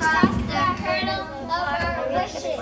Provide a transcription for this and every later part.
cross the hurdle of our wishes.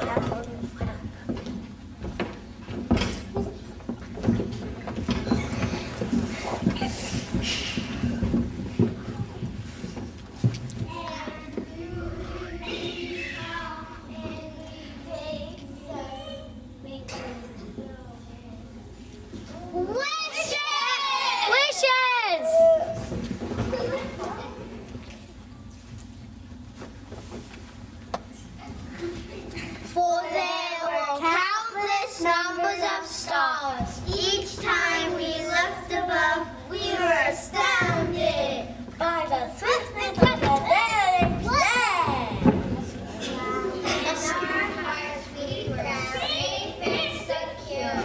For there were countless numbers of stars. Each time we looked above, we were astounded by the swiftness of the daring flag. In our hearts we were safe and secure,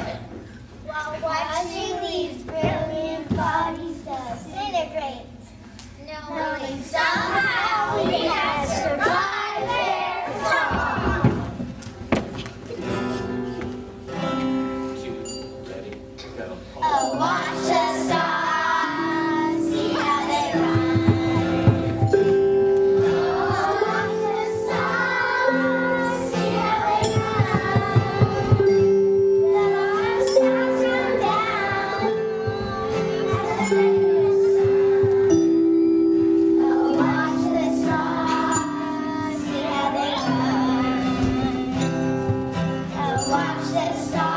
while watching these brilliant bodies disintegrate, knowing somehow we had survived their fall. Oh, watch the stars, see how they run. Oh, watch the stars, see how they run. Let our stars come down as the setting sun. Oh, watch the stars, see how they run. Oh, watch the stars.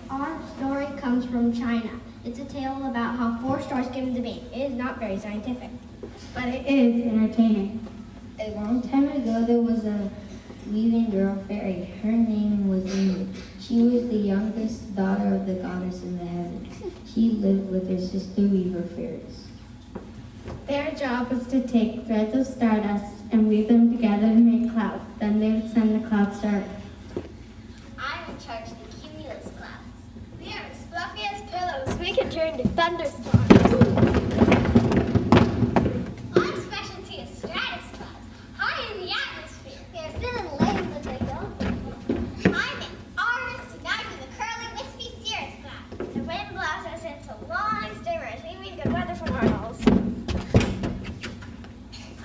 Our story comes from China. It's a tale about how 4 stars came into being. It is not very scientific, But it is entertaining. A long time ago, there was a weaving girl fairy. Her name was Amy. She was the youngest daughter of the goddess in the heavens. She lived with her sister weaver fairies. Their job was to take threads of stardust and weave them together to make clouds. Then they would send the clouds to Earth. I'm in charge of the cumulus clouds. They are as fluffy as pillows. We can turn to thunderstorms. My specialty is stratus clouds, high in the atmosphere. They're thin and lame, but they don't. I'm an artist, and I do the curly, wispy cirrus clouds. The wind blows us into long streamers. We mean good weather for mortals.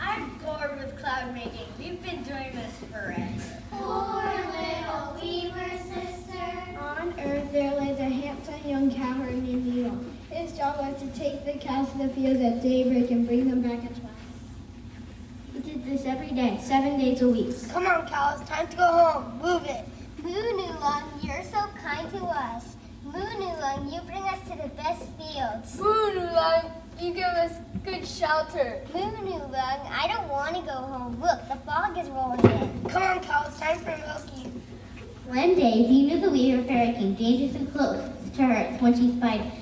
I'm bored with cloud making. We've been doing this forever. Poor little weaver sister. On Earth, there lives a handsome young cowherd named Neil. His job was to take the cows to the fields at daybreak and bring them back at twilight. He did this every day, 7 days a week. Come on, cows, time to go home. Move it. Moonulung, you're so kind to us. Moonulung, you bring us to the best fields. Moonulung, you give us good shelter. Moonulung, I don't want to go home. Look, the fog is rolling in. Come on, cows, time for milking. One day, Zena the weaver fairy came dangerously close to her when she spied.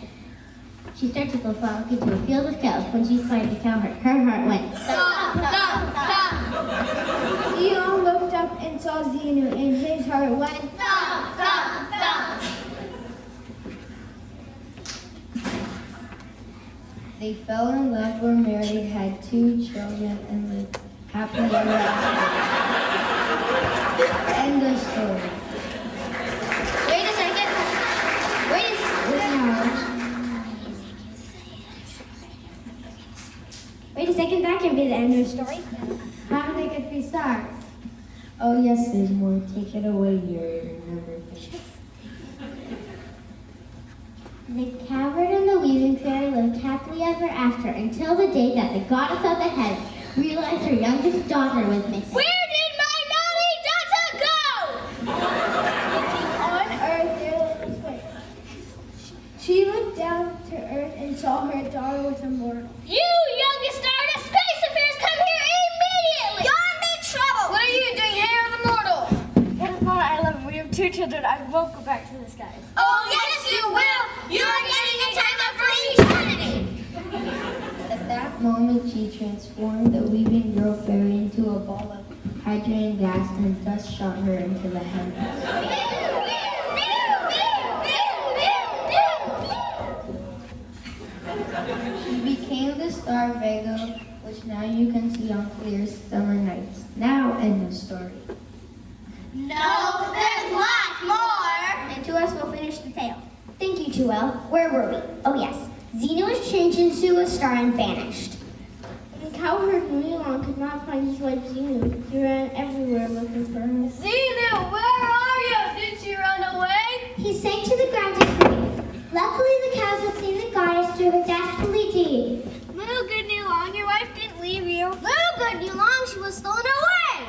She started to go flock into a field of cows. When she spied the cowherd, her heart went Stop, stop, stop. Leon looked up and saw Xenu, and his heart went Stop, stop, stop. They fell in love, were married, had 2 children, and lived happily ever after. End of story. Wait a second. Wait a second, that can be the end of the story. How did they get 3 stars? Oh yes, there's more. Take it away, Yuri. Remember this. The cowherd and the weaving fairy lived happily ever after until the day that the goddess of the heavens realized her youngest daughter was missing. Where did my naughty daughter go? On Earth, there was wait. She looked down to Earth and saw her daughter was immortal. You youngest star of space affairs, come here immediately! You're in big trouble! What are you doing here with the mortal? What is Mama? I love him. We have 2 children. I won't go back to the skies. Oh, yes, you will! You're getting a time up for eternity! At that that moment, she transformed the weaving girl fairy into a ball of hydrogen gas, and dust shot her into the heavens. She became the star Vega, which now you can see on clear summer nights. Now, end of story. No, there's lots more. And 2S will finish the tale. Thank you, 2L. Where were we? Oh yes, Xena was changed into a star and vanished. And cowherd Mulan could not find his wife Xenu. He ran everywhere looking for her. Xenu, where are you? Did she run away? He sank to the ground in grief. Luckily, the cows had seen the goddess do her dastardly deed. Good Nulong, your wife didn't leave you. Good Nulong, she was stolen away.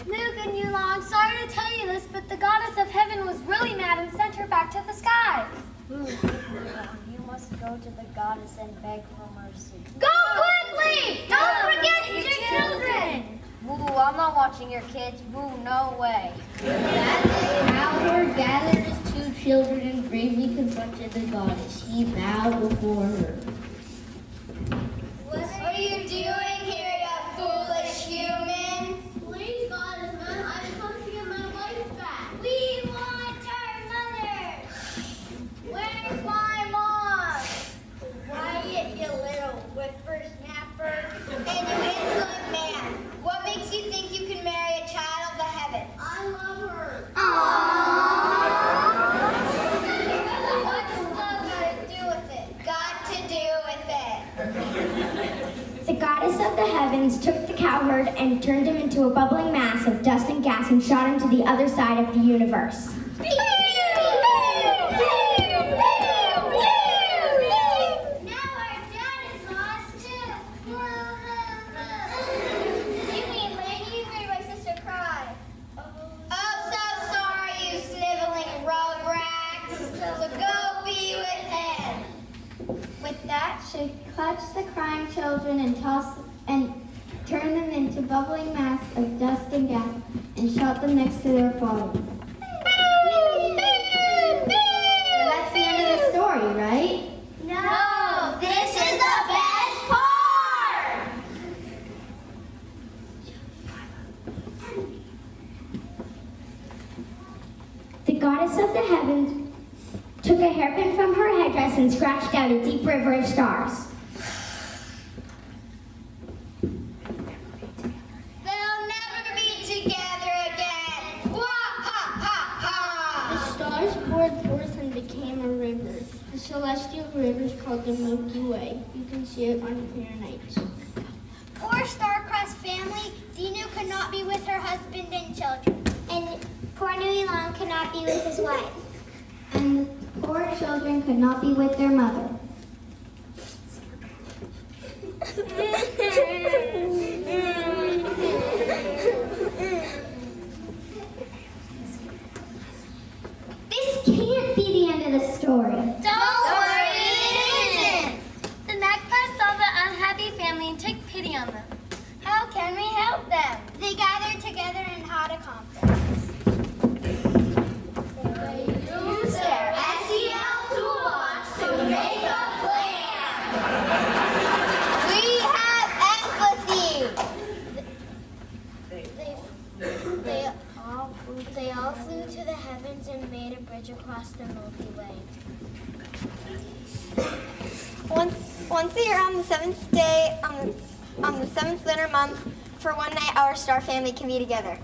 Good Nulong, sorry to tell you this, but the goddess of heaven was really mad and sent her back to the sky. You must go to the goddess and beg for mercy. Go quickly! Don't forget your children! Boo, I'm not watching your kids. Boo, no way. Cowherd gathered his 2 children and bravely confronted the goddess. He bowed before her. What are you doing here, you foolish humans? Please, goddess man, I've come to get my wife back. We want our mother! Where's my mom? Quiet, you little whippersnapper. And you insolent man, what makes you think you can marry a child of the heavens? I love her. What's love got to do with it? Got to do with it. The goddess of the heavens took the cowherd and turned him into a bubbling mass of dust and gas and shot him to the other side of the universe. Now our dad is lost too. You mean, lady, you made my sister cry. Oh, so sorry, you sniveling rugrats. So go be with him. With that, she clutched the crying children and tossed and turned them into bubbling mass of dust and gas and shot them next to their father. Well, that's the end of the story, right? No, this is the best part. The goddess of the heavens took a hairpin from her headdress and scratched out a deep river of stars. They'll never be together again. Wah ha ha The ha. stars poured forth and became a river. The celestial river is called the Milky Way. You can see it on clear nights. Poor star-crossed family, Xenu could not be with her husband and children. And poor Nuilon could not be with his wife. And the poor children could not be with their mother. This can't be the end of the story. Don't worry, it isn't. The magpie saw the unhappy family and took pity on them. How can we help them? They gathered together and had a conference. They used their SEL toolbox to make a plan. We have empathy. They all flew to the heavens and made a bridge across the Milky Way. Once a year on the 7th day, on the 7th lunar month, for one night our star family can be together.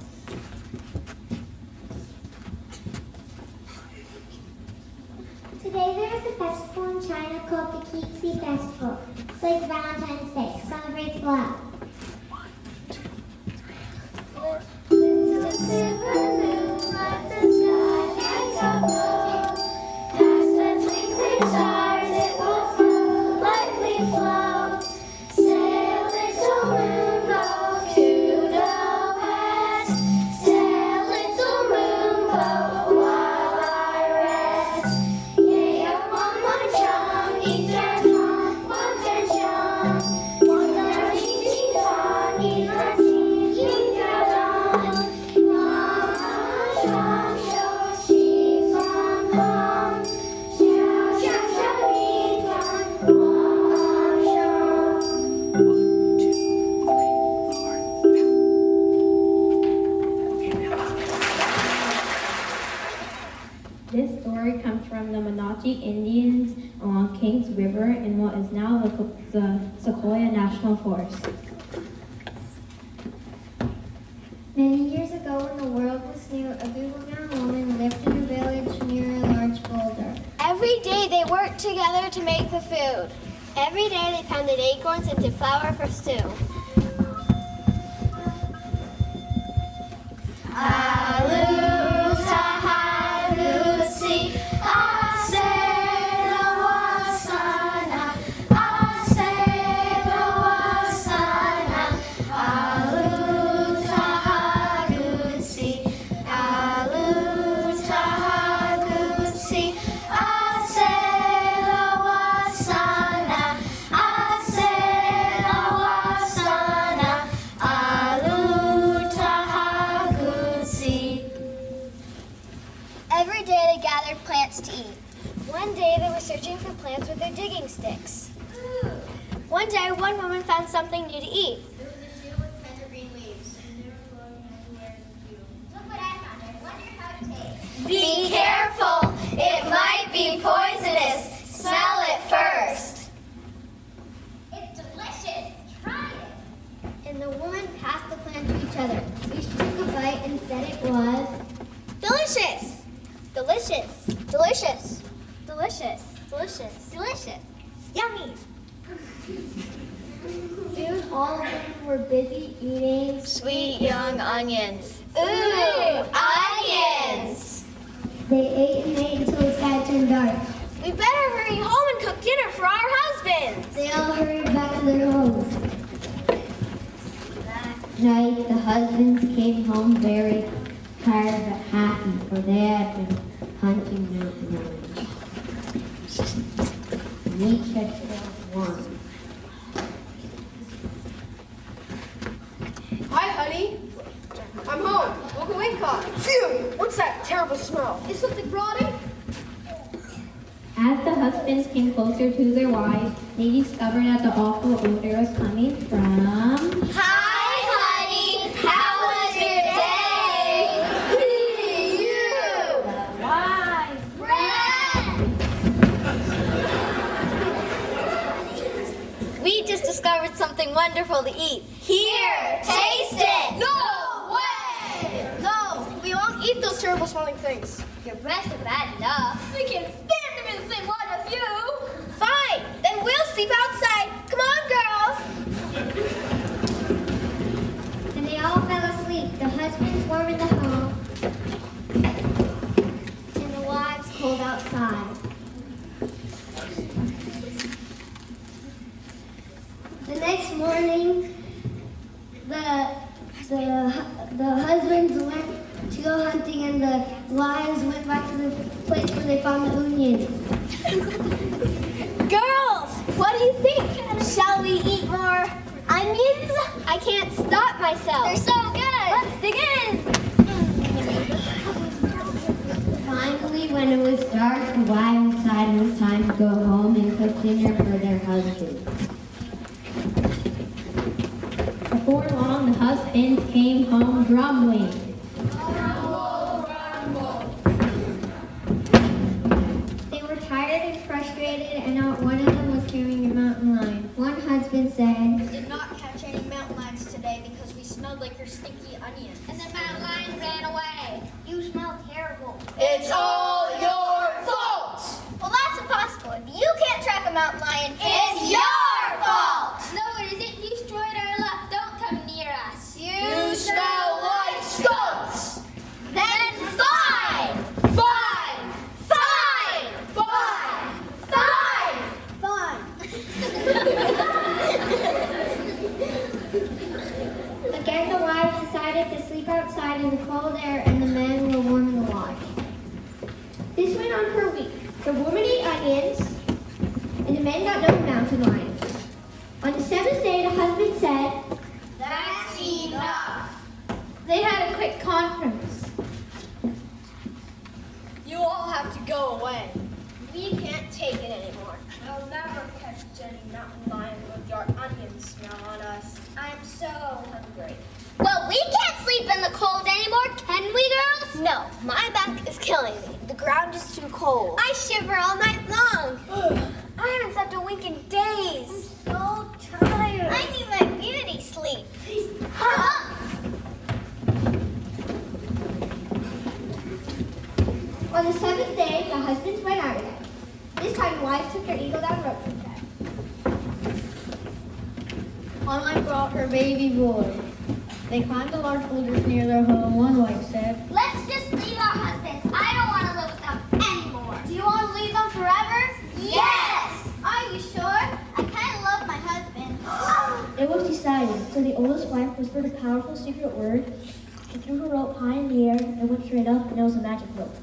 Today there is a festival in China called the Keatsi Festival. It's like Valentine's Day. It celebrates love. One Apache Indians along Kings River in what is now the Sequoia National Forest. Many years ago, when the world was new, a beautiful young woman lived in a village near a large boulder. Every day they worked together to make the food. Every day they pounded acorns into flour for stew. Every day they gathered plants to eat. One day they were searching for plants with their digging sticks. One day one woman found something new to eat. There was a shoe with tender green leaves, and they were blowing everywhere in the field. Look what I found. I wonder how it tastes. Be careful, it might be poisonous. Smell it first. It's delicious. Try it. And the woman passed the plant to each other. Each took a bite and said it was Delicious. Delicious. Delicious. Delicious. Delicious. Delicious. Yummy. Soon all of them were busy eating. Sweet young onions. Ooh, onions. They ate and ate until the sky turned dark. We better hurry home and cook dinner for our husbands. They all hurried back to their homes. That night, the husbands came home very tired but happy, for they had been hunting mountain lions. And each had killed one. Hi, honey. I'm home. What can we caught? Phew! What's that terrible smell? Is something rotting? As the husbands came closer to their wives, they discovered that the awful odor was coming from... Hi, honey. How was your day? You. Why? We just discovered something wonderful to eat. Here, taste it. No way! No, we won't eat those terrible smelling things. Your breasts are bad enough. We can't stand to be the same one as you. Fine, then we'll sleep outside. Come on, girls. And they all fell asleep, the husbands warm in the home, and the wives cold outside. The next morning, the husbands went to go hunting, and the wives went back to the place where they found the onions. Girls, what do you think? Shall we eat more onions? I can't stop myself. They're so good. Let's dig in. Finally, when it was dark, the wives decided it was time to go home and cook dinner for their husbands. Before long, the husbands came home grumbling. They were tired and frustrated, and not one of them was carrying a mountain lion. One husband said, Did not catch any mountain lions today because we smelled like your stinky onions. And the mountain lion ran away. You smell terrible. It's all your fault. Well, that's impossible. If you can't track a mountain lion, It's your fault. No, it isn't. You destroyed our luck. Don't come near us. You smell like skunks. Then fine! Fine. Fine! Fine. Fine! Again, the wives decided to sleep outside in the cold air, and the men were warm in the lodge. This went on for a week. The woman ate onions, and the men got no mountain lions. On the seventh day, the husband said, That's enough. they had a quick conference. You all have to go away. We can't take it anymore. I'll never catch any mountain lion with your onion smell on us. I'm so hungry. Well, we can't sleep in the cold anymore, can we, girls? No, my back is killing me. The ground is too cold. cold. I shiver all night long. I haven't slept a wink in days. So tired. I need my beauty sleep. On the seventh day, the husbands went out again. This time, the wives took their eagle-down ropes with them. Online brought her baby boy. They climbed the large boulders near their home. One wife said, Let's just leave our husbands. I don't want to live with them anymore. Do you want to leave them forever? Yes! Are you sure? I kind of love my husband. it was decided. So the oldest wife whispered a powerful secret word. She threw her rope high in the air. It went straight up, and it was a magic rope.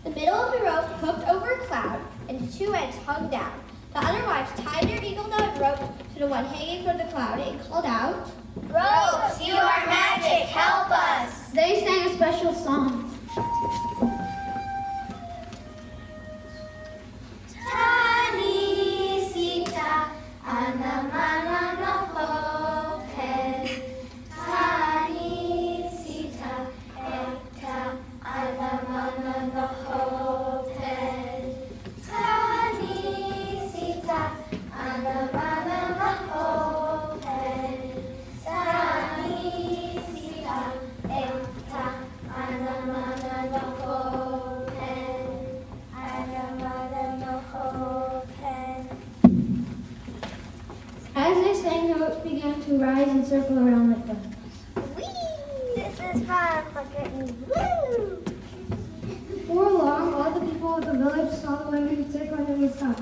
The middle of the rope hooked over a cloud, and the two ends hung down. The other wives tied their eagle-down rope to the one hanging from the cloud and called out, Ropes, you are magic. Help us. They sang a special song. Tanisita, anamana no hope. Tanisita, eta, anamana no hope. Tanisita, anamana no hope. Tanisita, eta, anamana no hope. Anamana no hope. As they sang, the ropes began to rise and circle around like that. This is fun. Look at me. Woo! Before long, all the people of the village saw the women circling in the sky.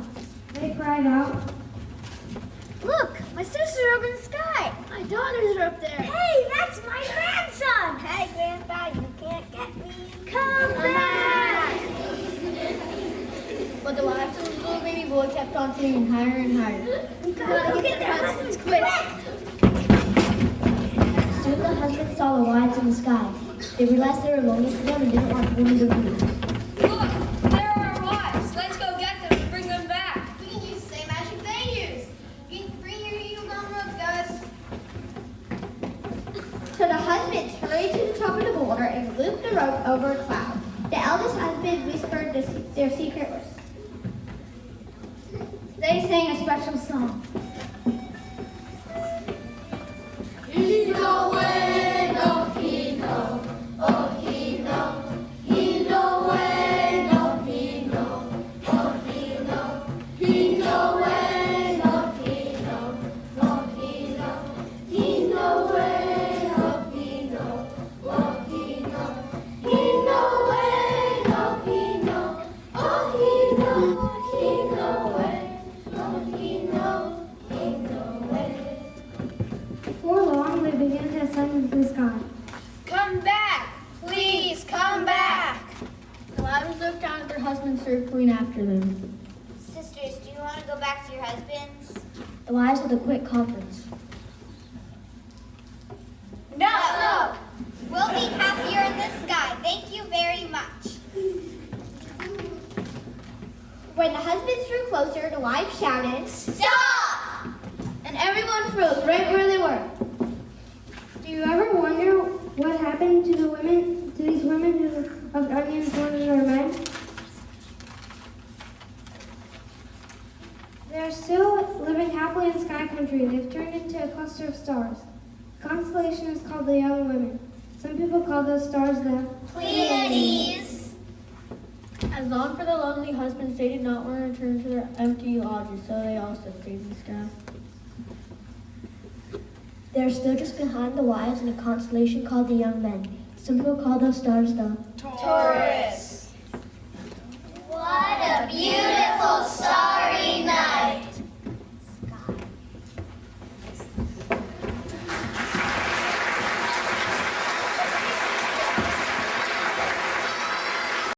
They cried out, Look, my sisters are up in the sky. "My daughters are up there!" Hey, that's my grandson. Hey, Grandpa, you can't get me. Come back. But the wives of the little baby boy kept on singing higher and higher. We gotta get their husbands quick. Soon the husbands saw the wives in the sky. They realized they were lonely for them and didn't want the women to leave. Look, there are our wives. Let's go get them and bring them back. We can use the same magic they use. You can bring your eagle-down ropes, guys. So the husbands hurried to the top of the boulder and looped the rope over a cloud. The eldest husband whispered their secret words. They sang a special song. Before long, they began to ascend into the sky. Come back. Please, come back. The wives looked down at their husbands circling after them. Sisters, do you want to go back to your husbands? The wives had a quick conference. No. We'll be happier in the sky. Thank you very much. When the husbands drew closer, the wives shouted, Stop! And everyone froze right where they were. Do you ever wonder what happened to these women who of onions wanted their men? They're still living happily in sky country. They've turned into a cluster of stars. The constellation is called the Young Women. Some people call those stars the Pleiades. As long for the lonely husbands, they did not want to return to their empty lodges, so they also stayed in the sky. They are still just behind the wives in a constellation called the Young Men. Some people call those stars the Taurus. What a beautiful